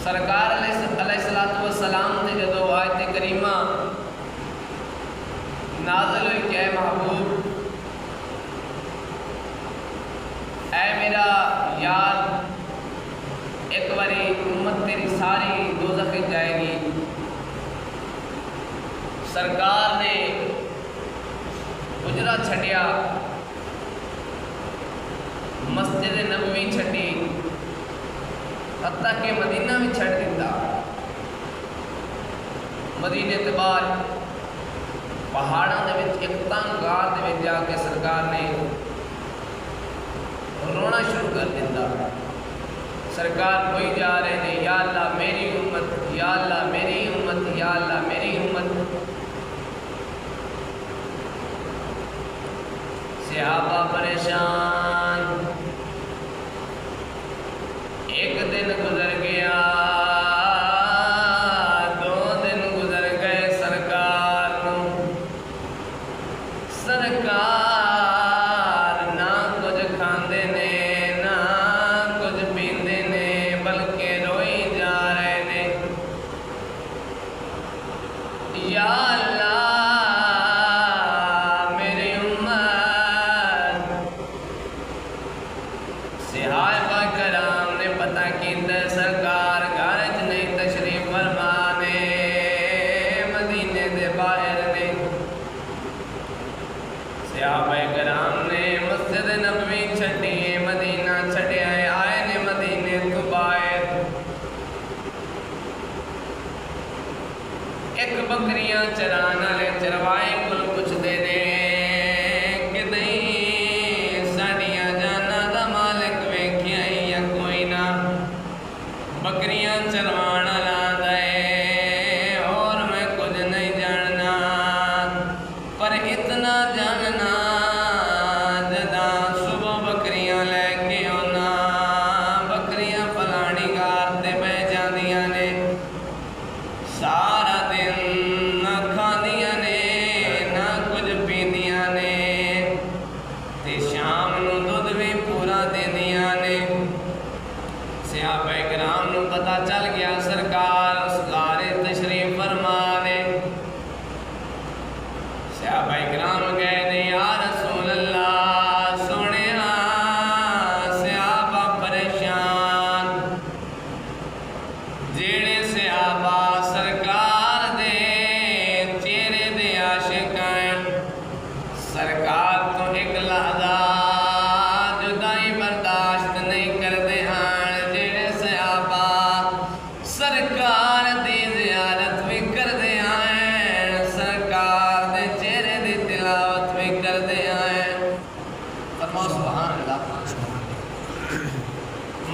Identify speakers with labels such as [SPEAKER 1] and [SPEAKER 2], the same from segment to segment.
[SPEAKER 1] سرکار علیہ السلام نے جدو آیت کریمہ نازل ہوئی کہ اے محبوب، اے میرا یار، ایک باری امت تیری ساری دوزخ جائے گی، سرکار نے حجرہ چھڈیا، مسجد نبوی چھڈی، حتیٰ کہ مدینہ بھی چھڈ دیتا۔ مدینے کے بعد پہاڑاں دے وچ ایک تنگ غار دے وچ جا کے سرکار نے رونا شروع کر دیتا۔ سرکار کوئی جا رہے نے، یا اللہ میری امت، یا اللہ میری امت، یا اللہ میری امت۔ صحابہ پریشان۔ ایک دن گزر گیا، دو دن گزر گئے، سرکار نہ کچھ کھاندے نے نہ کچھ پیندے نے، بلکہ روئی جا رہے نے۔ یا اللہ میری امت۔ صحابہ کرام نے پتہ کیتا سرکار گھر وچ نہیں تشریف فرمانے، مدینے دے باہر نے۔ صحابہ کرام نے مسجد نبوی چھڈی، مدینہ چھڈیا، آئے نے مدینے تو باہر۔ ایک بکریاں چران والے چروائے کو پوچھتے نے کہ نہیں ساڈیاں جاناں دا مالک ویکھیا یا کوئی نہ؟ بکریاں چروان والا دے اور میں کچھ نہیں جاننا، پر اتنا جاننا جداں صبح بکریاں لے کے آنا، بکریاں فلانی گار تے بہ جاندیاں نے، سارا دن نہ کھاندیاں نے نہ کچھ پیندیاں نے، تے شام نو دودھ بھی پورا دیندیاں نے۔ صحابہ کرام نو پتہ چل گیا سرکار اس غار تشریف فرما نے۔ صحابہ کرام کہہ دے یا رسول اللہ، سونے صحابہ پریشان، جیڑے صحابہ سرکار دے چہرے دے عاشق ہیں، سرکار تو ایک لحظہ جدائی برداشت نہیں کردے ہیں، جیڑے صحابہ سرکار دی زیارت بھی کردے ہیں، سرکار دے چہرے دی تلاوت بھی کردے ہیں۔ فرماؤ سبحان اللہ۔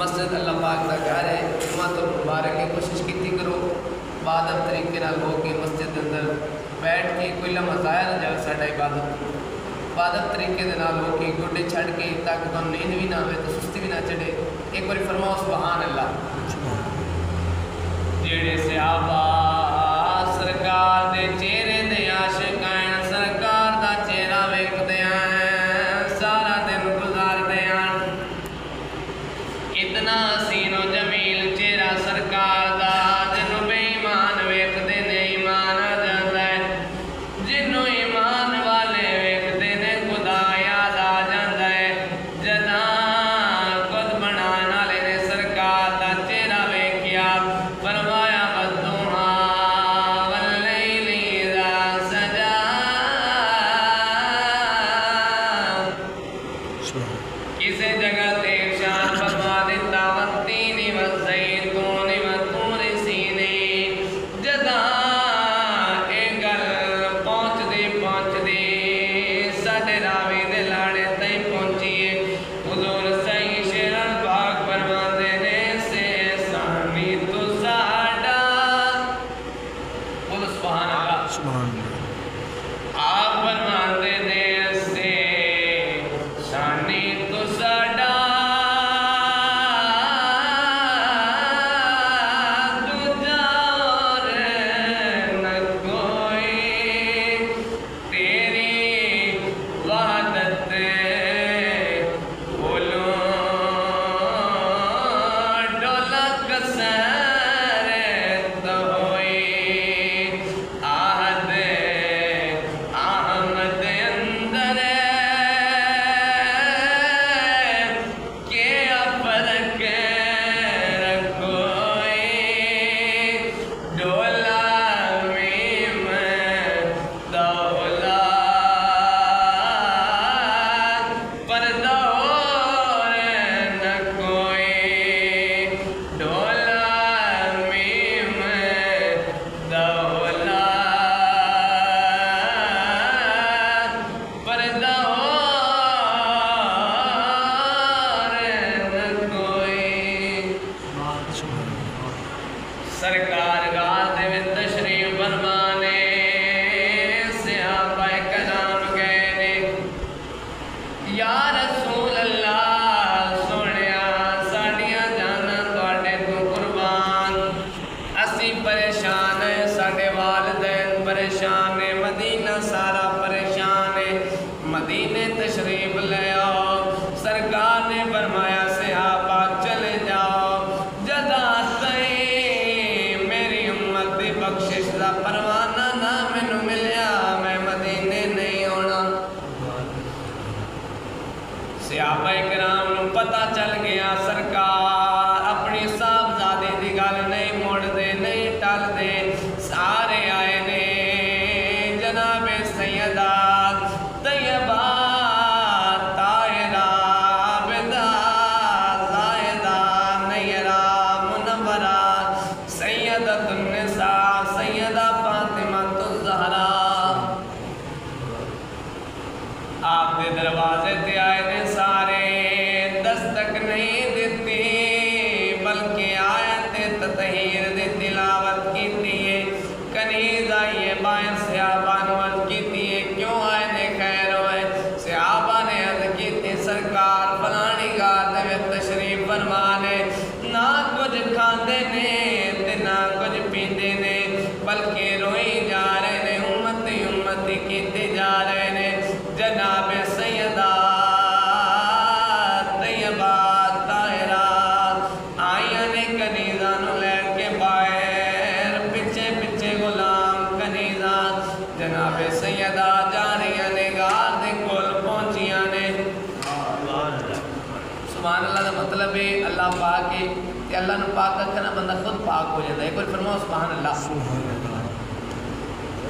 [SPEAKER 1] مسجد اللہ پاک دا گھر ہے، جمعۃ المبارک کی کوشش کیتی کرو، عبادت طریقے نال ہو کے مسجد اندر بیٹھ کے کوئی لمحہ ضائع نہ جائے ساڈا عبادت، عبادت طریقے دے نال ہو کے گوڈے چھڑ کے تاکہ تمہیں نیند بھی نہ آئے تو سستی بھی نہ چڑھے۔ ایک بار فرماؤ سبحان اللہ۔ جیڑے صحابہ سرکار دے چہرے دے عاشق ہیں، سرکار دا چہرہ ویکھدے ہیں، سارا دن گزاردے ہیں، اتنا حسین و جمیل چہرہ سرکار دا، جنوں بے ایمان ویکھدے نے ایمان آ جاندا ہے، جنوں ایمان والے ویکھدے نے خدا یاد آ جاندا ہے۔ جداں خود بنان والے نے سرکار دا چہرہ ویکھیا، فرمایا والضحیٰ واللیل اذا سجا، کسی جگہ تے ارشاد فرما دیتا والتین والزیتون وطور سرکار گال دے وچ تشریف فرمانے صحابہ کرام گئے نے یا رسول اللہ سونیا ساڈیاں جاناں تواڈے تو قربان اسی پریشان ہے ساڈے والدین پریشان ہے مدینہ سارا پریشان ہے مدینے تشریف لے آؤ سرکار نے فرمایا صحابہ چلے جاؤ جدا تئیں میری امت دی بخشش دا پروانہ نہ مینوں ملیا میں مدینے نہیں ہونا صحابہ کرام نوں پتہ چل گیا سرکار اپنی صاحبزادے دی گل نہیں موڑ دے نہیں ٹل دے سارے آئے نے جناب سیدہ طیبہ طاہرہ عابدہ زاہدہ نیرہ منورہ سیدۃ النساء سیدہ فاطمہ الزہرا آپ دے دروازے تے آئے نے سارے دستک نہیں دیتی بلکہ آیت تطہیر دی تلاوت کیتی ہے کنیز آئیے بائیں صحابہ نے عرض کیتی ہے کیوں آئے نے خیر ہوئے صحابہ نے عرض کیتی سرکار فلانی گار دے وچ تشریف فرمانے نہ کچھ کھاندے نے تے نہ کچھ پیندے نے بلکہ روئی جا رہے نے امتی امتی کیتے جا رہے نے جناب سیدہ طیبہ طاہرہ آئیاں نے کنیزاں نوں لین کے باہر پچھے پچھے غلام کنیزاں جناب سیدہ جاریاں نے غار دے کول پہنچیاں نے سبحان اللہ دا مطلب ہے اللہ پاک ہے کہ اللہ نو پاک رکھنا بندہ خود پاک ہو جاتا ہے ایک بار فرماؤ سبحان اللہ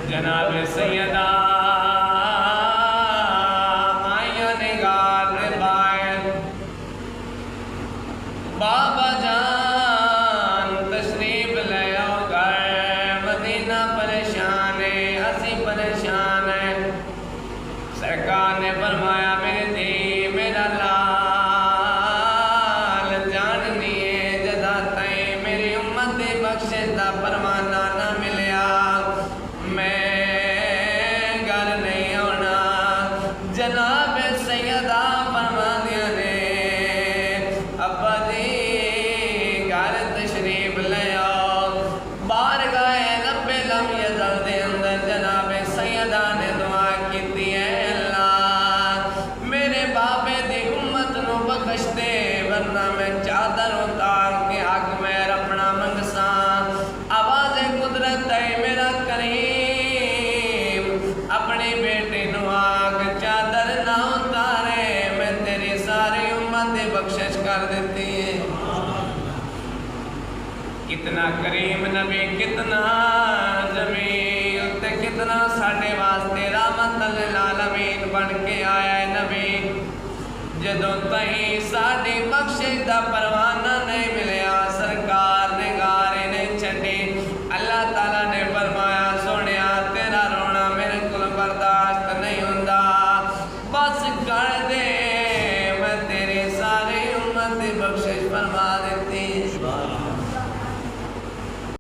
[SPEAKER 1] جناب سیدہ بابا جان تشریف لے آؤ گھر مدینہ پریشان ہے اسی پریشان ہے سرکار نے فرمایا میرے دی میرا لال جاننی ہے جدا تائیں میری امت دی بخشش دا پروانہ نہ ملیا میں گھر نہیں ہونا جناب سیدہ فرما دیا نے ابا جی گھر تشریف لے آؤ بارگاہ رب لم یزل دے اندر جناب سیدہ نے دعا کیتی ہے اللہ میرے بابے دی امت نو بخش دے ورنہ میں چادر اتار کے حق میں اپنا منگساں آواز قدرت ہے میرا کریم اپنی بیٹی نو آگ چادر نہ اتارے میں تیری ساری امت دی بخشش کر دیتی ہے کتنا کریم نبی کتنا جمیل تے کتنا ساڈے واسطے رحمت للعالمین بن کے آیا ہے نبی جدوں تائیں ساڈی بخشش دا پروانہ نہیں ملیا